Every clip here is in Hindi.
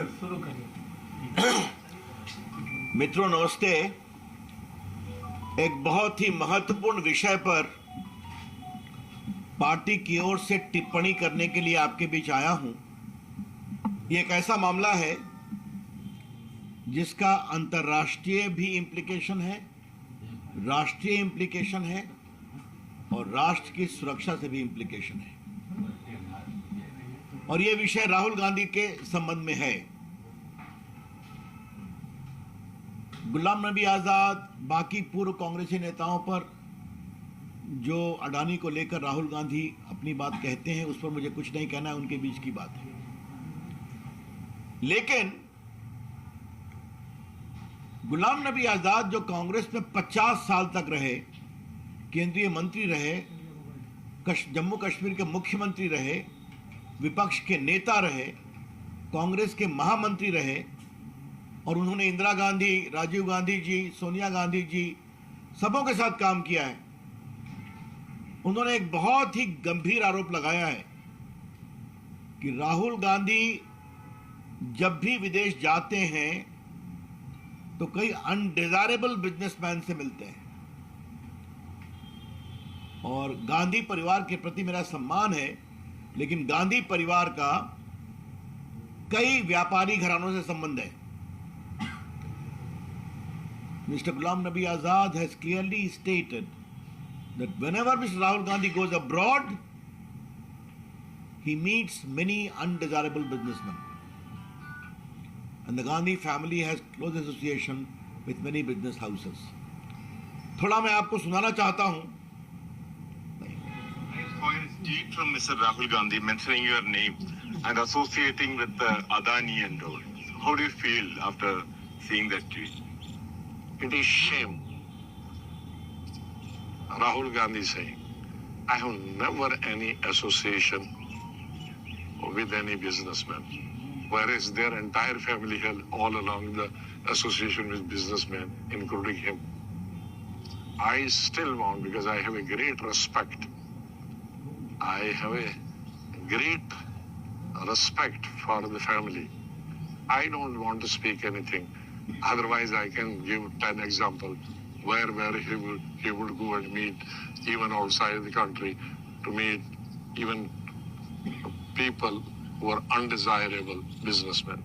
शुरू करिए। मित्रों नमस्ते। एक बहुत ही महत्वपूर्ण विषय पर पार्टी की ओर से टिप्पणी करने के लिए आपके बीच आया हूं। यह एक ऐसा मामला है जिसका अंतर्राष्ट्रीय भी इंप्लीकेशन है, राष्ट्रीय इंप्लीकेशन है और राष्ट्र की सुरक्षा से भी इंप्लीकेशन है। और यह विषय राहुल गांधी के संबंध में है। गुलाम नबी आजाद, बाकी पूर्व कांग्रेसी नेताओं पर जो अडानी को लेकर राहुल गांधी अपनी बात कहते हैं, उस पर मुझे कुछ नहीं कहना है, उनके बीच की बात है। लेकिन गुलाम नबी आजाद जो कांग्रेस में 50 साल तक रहे, केंद्रीय मंत्री रहे, जम्मू कश्मीर के मुख्यमंत्री रहे, विपक्ष के नेता रहे, कांग्रेस के महामंत्री रहे और उन्होंने इंदिरा गांधी, राजीव गांधी जी, सोनिया गांधी जी सबों के साथ काम किया है। उन्होंने एक बहुत ही गंभीर आरोप लगाया है कि राहुल गांधी जब भी विदेश जाते हैं तो कई अनडिजायरेबल बिजनेसमैन से मिलते हैं। और गांधी परिवार के प्रति मेरा सम्मान है, लेकिन गांधी परिवार का कई व्यापारी घरानों से संबंध है। Mr. Ghulam Nabi Azad has clearly stated that whenever Mr. Rahul Gandhi goes abroad, he meets many undesirable businessmen. And the Gandhi family has close association with many business houses. थोड़ा मैं आपको सुनाना चाहता हूं। Tweet from Mr. Rahul Gandhi mentioning your name and associating with Adani and all. How do you feel after seeing that tweet? It is shame. Rahul Gandhi saying, I have never any association with any businessman, whereas their entire family had all along the association with businessmen, including him. I still want, because I have a great respect. I have a great respect for the family. I don't want to speak anything. Otherwise, I can give 10 examples where he would go and meet even outside the country to meet even people who are undesirable businessmen.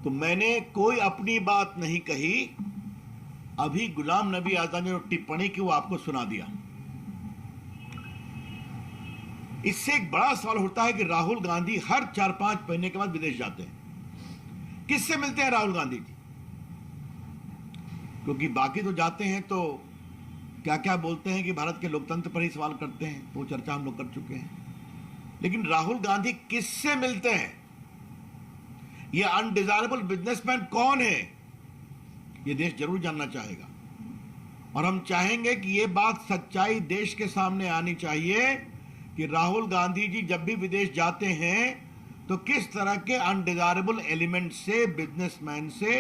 तो मैंने कोई अपनी बात नहीं कही। अभी गुलाम नबी आजाद ने जो टिप्पणी की वो आपको सुना दिया। इससे एक बड़ा सवाल उठता है कि राहुल गांधी हर 4-5 महीने के बाद विदेश जाते हैं। किससे मिलते हैं राहुल गांधी जी? क्योंकि बाकी तो जाते हैं तो क्या क्या बोलते हैं कि भारत के लोकतंत्र पर ही सवाल करते हैं, वो चर्चा हम लोग कर चुके हैं। लेकिन राहुल गांधी किससे मिलते हैं? ये अनडिजायरेबल बिजनेसमैन कौन है? ये देश जरूर जानना चाहेगा। और हम चाहेंगे कि ये बात सच्चाई देश के सामने आनी चाहिए कि राहुल गांधी जी जब भी विदेश जाते हैं तो किस तरह के अनडिजायरेबल एलिमेंट से, बिजनेसमैन से,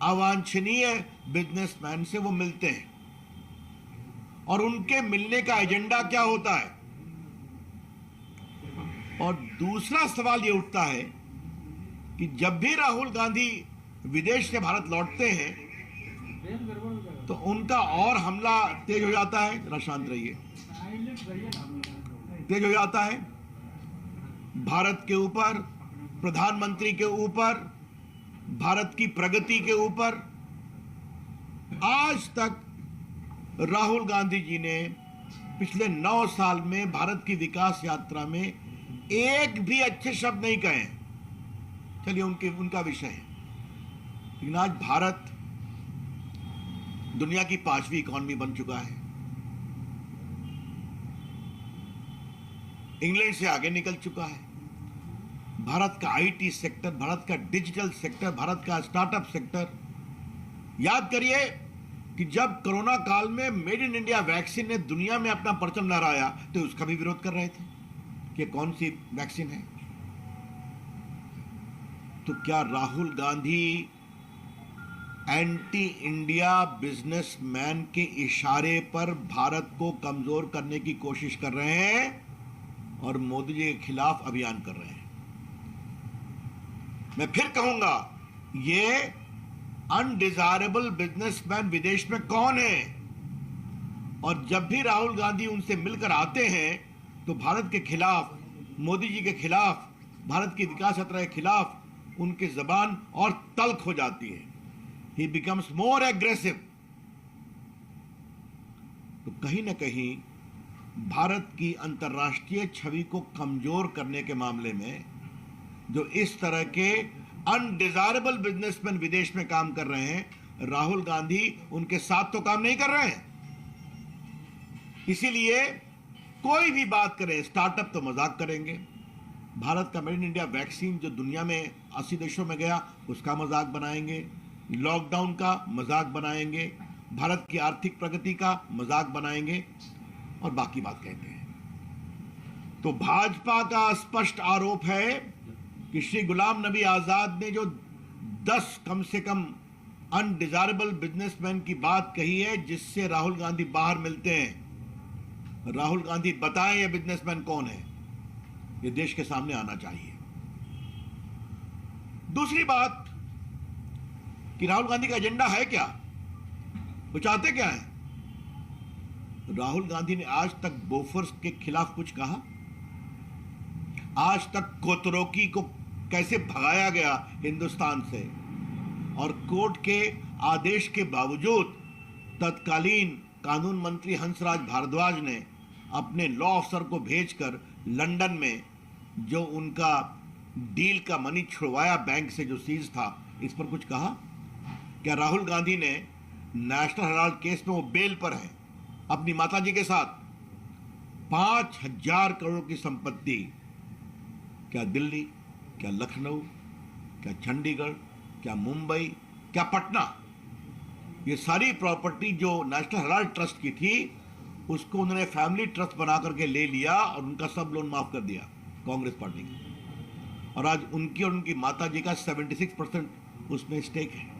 अवांछनीय बिजनेसमैन से वो मिलते हैं और उनके मिलने का एजेंडा क्या होता है। और दूसरा सवाल ये उठता है कि जब भी राहुल गांधी विदेश से भारत लौटते हैं तो उनका और हमला तेज हो जाता है। जरा शांत रहिए। तेज हो जाता है भारत के ऊपर, प्रधानमंत्री के ऊपर, भारत की प्रगति के ऊपर। आज तक राहुल गांधी जी ने पिछले 9 साल में भारत की विकास यात्रा में एक भी अच्छे शब्द नहीं कहे। चलिए उनका विषय है। लेकिन आज भारत दुनिया की 5वीं इकॉनमी बन चुका है, इंग्लैंड से आगे निकल चुका है। भारत का आईटी सेक्टर, भारत का डिजिटल सेक्टर, भारत का स्टार्टअप सेक्टर। याद करिए कि जब कोरोना काल में मेड इन इंडिया वैक्सीन ने दुनिया में अपना परचम लहराया तो उसका भी विरोध कर रहे थे कि कौन सी वैक्सीन है। तो क्या Rahul Gandhi anti India businessman के इशारे पर भारत को कमजोर करने की कोशिश कर रहे हैं और मोदी जी के खिलाफ अभियान कर रहे हैं? मैं फिर कहूंगा, ये अनडिजायरेबल बिजनेसमैन विदेश में कौन है? और जब भी राहुल गांधी उनसे मिलकर आते हैं तो भारत के खिलाफ, मोदी जी के खिलाफ, भारत की विकास यात्रा के खिलाफ उनकी जबान और तल्ख हो जाती है। ही बिकम्स मोर एग्रेसिव। तो कहीं ना कहीं भारत की अंतर्राष्ट्रीय छवि को कमजोर करने के मामले में जो इस तरह के अनडिजायरेबल बिजनेसमैन विदेश में काम कर रहे हैं, राहुल गांधी उनके साथ तो काम नहीं कर रहे हैं। इसीलिए कोई भी बात करें, स्टार्टअप तो मजाक करेंगे, भारत का मेड इन इंडिया वैक्सीन जो दुनिया में 80 देशों में गया उसका मजाक बनाएंगे, लॉकडाउन का मजाक बनाएंगे, भारत की आर्थिक प्रगति का मजाक बनाएंगे और बाकी बात कहते हैं। तो भाजपा का स्पष्ट आरोप है कि श्री गुलाम नबी आजाद ने जो 10 कम से कम अनडिजायरेबल बिजनेसमैन की बात कही है, जिससे राहुल गांधी बाहर मिलते हैं। राहुल गांधी बताएं ये बिजनेसमैन कौन है, ये देश के सामने आना चाहिए। दूसरी बात कि राहुल गांधी का एजेंडा है क्या, वो चाहते क्या है? राहुल गांधी ने आज तक बोफोर्स के खिलाफ कुछ कहा? आज तक कोतरोकी को कैसे भगाया गया हिंदुस्तान से, और कोर्ट के आदेश के बावजूद तत्कालीन कानून मंत्री हंसराज भारद्वाज ने अपने लॉ अफसर को भेजकर लंदन में जो उनका डील का मनी छुड़वाया बैंक से जो सीज था, इस पर कुछ कहा? क्या राहुल गांधी ने नेशनल हेराल्ड केस में वो बेल पर है अपनी माताजी के साथ 5,000 करोड़ की संपत्ति, क्या दिल्ली, क्या लखनऊ, क्या चंडीगढ़, क्या मुंबई, क्या पटना, ये सारी प्रॉपर्टी जो नेशनल हेराल्ड ट्रस्ट की थी उसको उन्होंने फैमिली ट्रस्ट बना करके ले लिया और उनका सब लोन माफ कर दिया कांग्रेस पार्टी का। और आज उनकी और उनकी माताजी का 76% उसमें स्टेक है।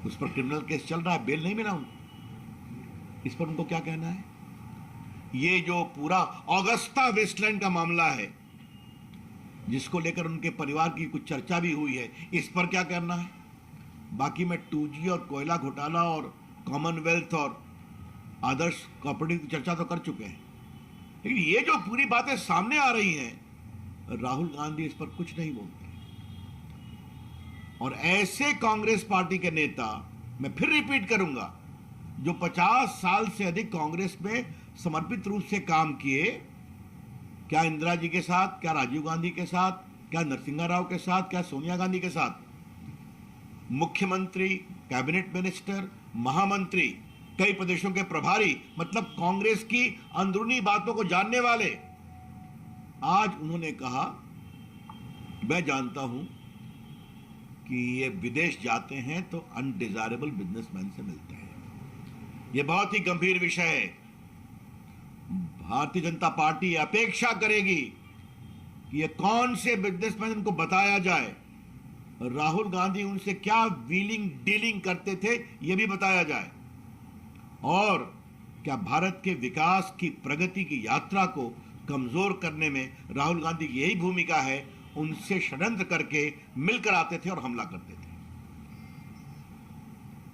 उस पर क्रिमिनल केस चल रहा है, बेल नहीं मिला उनको। इस पर उनको क्या कहना है? ये जो पूरा ऑगस्टा वेस्टलैंड का मामला है जिसको लेकर उनके परिवार की कुछ चर्चा भी हुई है, इस पर क्या कहना है? बाकी में 2G और कोयला घोटाला और कॉमनवेल्थ और आदर्श कॉपरेटिव की चर्चा तो कर चुके हैं, लेकिन ये जो पूरी बातें सामने आ रही हैं, राहुल गांधी इस पर कुछ नहीं बोलते। और ऐसे कांग्रेस पार्टी के नेता, मैं फिर रिपीट करूंगा, जो 50 साल से अधिक कांग्रेस में समर्पित रूप से काम किए, क्या इंदिरा जी के साथ, क्या राजीव गांधी के साथ, क्या नरसिंहा राव के साथ, क्या सोनिया गांधी के साथ, मुख्यमंत्री, कैबिनेट मिनिस्टर, महामंत्री, कई प्रदेशों के प्रभारी, मतलब कांग्रेस की अंदरूनी बातों को जानने वाले, आज उन्होंने कहा मैं जानता हूं कि ये विदेश जाते हैं तो अनडिजायरेबल बिजनेसमैन से मिलते हैं। ये बहुत ही गंभीर विषय है। भारतीय जनता पार्टी अपेक्षा करेगी कि ये कौन से बिजनेसमैन उनको बताया जाए, राहुल गांधी उनसे क्या व्हीलिंग डीलिंग करते थे ये भी बताया जाए, और क्या भारत के विकास की, प्रगति की यात्रा को कमजोर करने में राहुल गांधी की यही भूमिका है। उनसे षड्यंत्र करके मिलकर आते थे और हमला करते थे।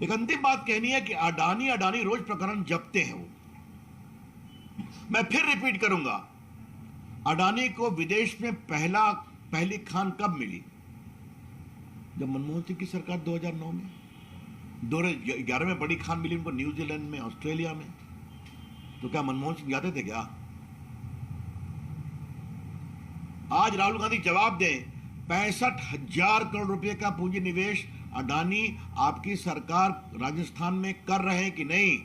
एक अंतिम बात कहनी है कि अडानी रोज प्रकरण जपते हैं वो। मैं फिर रिपीट करूंगा, अडानी को विदेश में पहली खान कब मिली? जब मनमोहन सिंह की सरकार 2009 में, 2011 में बड़ी खान मिली उनको न्यूजीलैंड में, ऑस्ट्रेलिया में। तो क्या मनमोहन सिंह जाते थे क्या? आज राहुल गांधी जवाब दें, 65,000 करोड़ रुपए का पूंजी निवेश अडानी आपकी सरकार राजस्थान में कर रहे हैं कि नहीं,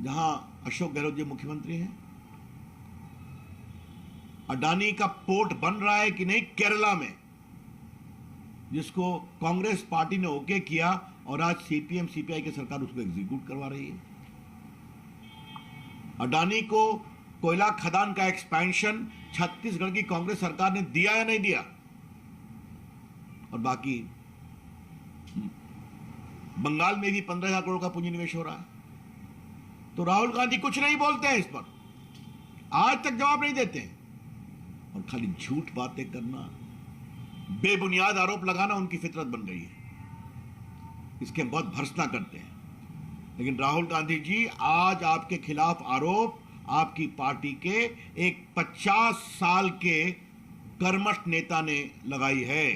जहां अशोक गहलोत जी मुख्यमंत्री हैं? अडानी का पोर्ट बन रहा है कि नहीं केरला में, जिसको कांग्रेस पार्टी ने ओके किया और आज सीपीएम सीपीआई की सरकार उसको एग्जीक्यूट करवा रही है। अडानी को कोयला खदान का एक्सपेंशन छत्तीसगढ़ की कांग्रेस सरकार ने दिया या नहीं दिया? और बाकी बंगाल में भी 15,000 करोड़ का पूंजी निवेश हो रहा है। तो राहुल गांधी कुछ नहीं बोलते हैं इस पर, आज तक जवाब नहीं देते हैं, और खाली झूठ बातें करना, बेबुनियाद आरोप लगाना उनकी फितरत बन गई है, इसके हम बहुत भर्त्सना करते हैं। लेकिन राहुल गांधी जी, आज आपके खिलाफ आरोप आपकी पार्टी के एक 50 साल के कर्मठ नेता ने लगाई है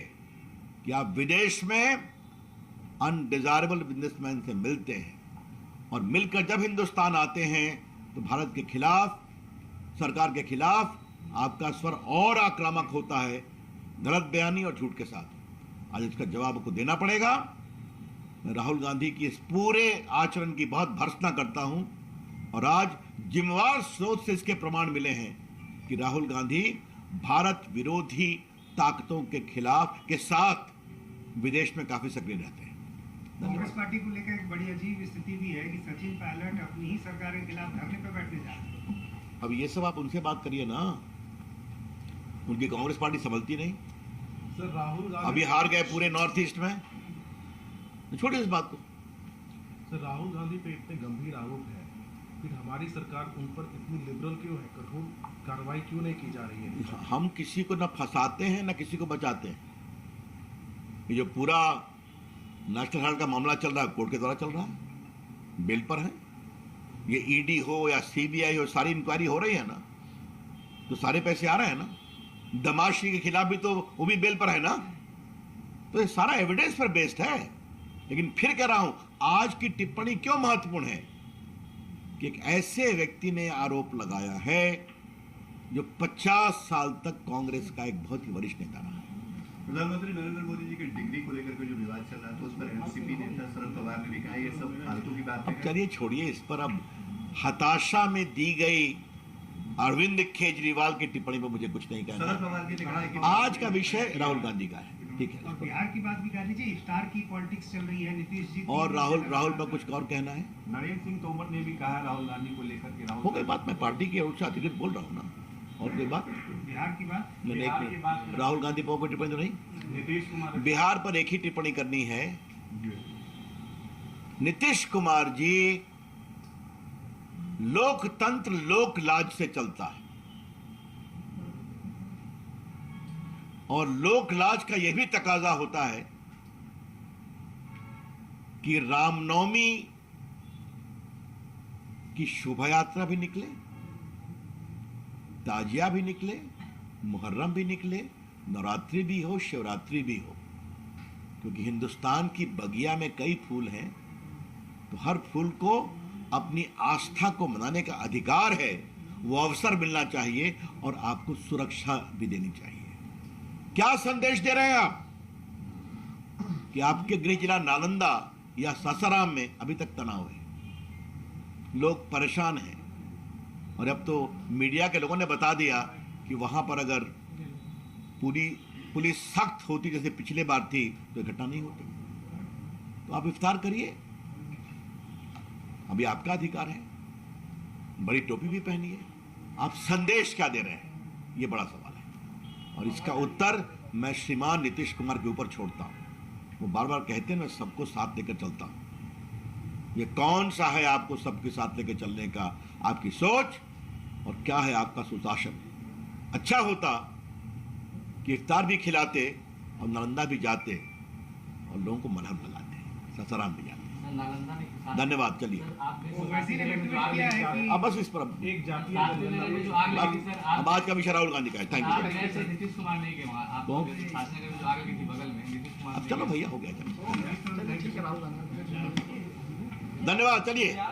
कि आप विदेश में अनडिजायरेबल बिजनेसमैन से मिलते हैं और मिलकर जब हिंदुस्तान आते हैं तो भारत के खिलाफ, सरकार के खिलाफ आपका स्वर और आक्रामक होता है, गलत बयानी और झूठ के साथ। आज इसका जवाब आपको देना पड़ेगा। मैं राहुल गांधी की इस पूरे आचरण की बहुत भर्त्सना करता हूं और आज जिम्मेवार स्रोत से इसके प्रमाण मिले हैं कि राहुल गांधी भारत विरोधी ताकतों के खिलाफ के साथ विदेश में काफी सक्रिय रहते हैं। कांग्रेस पार्टी को लेकर एक बड़ी अजीब स्थिति भी है कि सचिन पायलट अपनी ही सरकार के खिलाफ धरने पर बैठने जा रहे हैं। अब ये सब आप उनसे बात करिए ना, उनकी कांग्रेस पार्टी संभलती नहीं। सर राहुल गांधी अभी हार गए पूरे नॉर्थ ईस्ट में, तो छोड़िए इस बात को। सर राहुल गांधी पे इतने गंभीर आरोप है, फिर हमारी सरकार उन पर इतनी लिबरल क्यों है, कठोर कार्रवाई क्यों नहीं की जा रही है? हम किसी को न फंसाते हैं न किसी को बचाते हैं। ये जो पूरा नेशनल हेराल्ड का मामला चल रहा है, कोर्ट के द्वारा चल रहा है, बेल पर है। ये ईडी हो या सीबीआई हो, सारी इंक्वायरी हो रही है ना, तो सारे पैसे आ रहे हैं ना। दमाशी के खिलाफ भी तो वो भी बेल पर है ना, तो ये सारा एविडेंस पर बेस्ड है। लेकिन फिर कह रहा हूं, आज की टिप्पणी क्यों महत्वपूर्ण है कि एक ऐसे व्यक्ति ने आरोप लगाया है जो 50 साल तक कांग्रेस का एक बहुत ही वरिष्ठ नेता रहा है। प्रधानमंत्री नरेंद्र मोदी जी की डिग्री को लेकर के जो विवाद चल रहा है, तो उस पर एनसीपी नेता शरद पवार ने भी कहा ये सब फालतू की बात अब है। चलिए छोड़िए इस पर। अब हताशा में दी गई अरविंद केजरीवाल की टिप्पणी पर मुझे कुछ नहीं कहना शरद है। पवार जी ने कहा है कि आज का विषय राहुल गांधी का है, ठीक और है। बिहार की बात भी कर लीजिए, स्टार की पॉलिटिक्स चल रही है, नीतीश जी और राहुल पर कुछ और कहना है? नरेंद्र सिंह तोमर ने भी कहा राहुल गांधी को लेकर के हो गई बात। मैं पार्टी की ओर से अधिकृत बोल रहा हूँ ना, और कोई बात बिहार की बात। मैंने बिहार की बात एक राहुल गांधी पर कोई टिप्पणी तो नहीं। नीतीश कुमार बिहार पर एक ही टिप्पणी करनी है, नीतीश कुमार जी लोकतंत्र लोक लाज से चलता है और लोक लाज का यह भी तकाजा होता है कि रामनवमी की शोभा यात्रा भी निकले, ताजिया भी निकले, मुहर्रम भी निकले, नवरात्रि भी हो, शिवरात्रि भी हो। क्योंकि हिंदुस्तान की बगिया में कई फूल हैं, तो हर फूल को अपनी आस्था को मनाने का अधिकार है, वो अवसर मिलना चाहिए और आपको सुरक्षा भी देनी चाहिए। क्या संदेश दे रहे हैं आप कि आपके गृह जिला नालंदा या सासाराम में अभी तक तनाव है, लोग परेशान हैं, और अब तो मीडिया के लोगों ने बता दिया कि वहां पर अगर पूरी पुलिस सख्त होती जैसे पिछले बार थी तो ये घटना नहीं होती। तो आप इफ्तार करिए, अभी आपका अधिकार है, बड़ी टोपी भी पहनिए। आप संदेश क्या दे रहे हैं, ये बड़ा सवाल है, और इसका उत्तर मैं श्रीमान नीतीश कुमार के ऊपर छोड़ता हूं। वो बार बार कहते हैं मैं सबको साथ लेकर चलता हूं। ये कौन सा है आपको सबके साथ लेकर चलने का आपकी सोच, और क्या है आपका सुशासन? अच्छा होता कि इफ्तार भी खिलाते और नालंदा भी जाते और लोगों को मरहम लगाते, सासाराम भी जाते। नालंदा में किसान धन्यवाद। चलिए ओवैसी ने भी ट्वीट किया है कि अब बस इस पर अब एक जातीय में जो आग लगी सर, अब आज का विषय राहुल गांधी का है। थैंक आप यू। गए थे, नीतीश कुमार नहीं गए वहाँ। आप कौन? शासन में जो आग लगी थी बगल में, नीतीश कुमार अब नहीं चलो गए। भैया, हो गया, चलो। ठीक है राहुल गांधी। धन्यवाद। चलिए।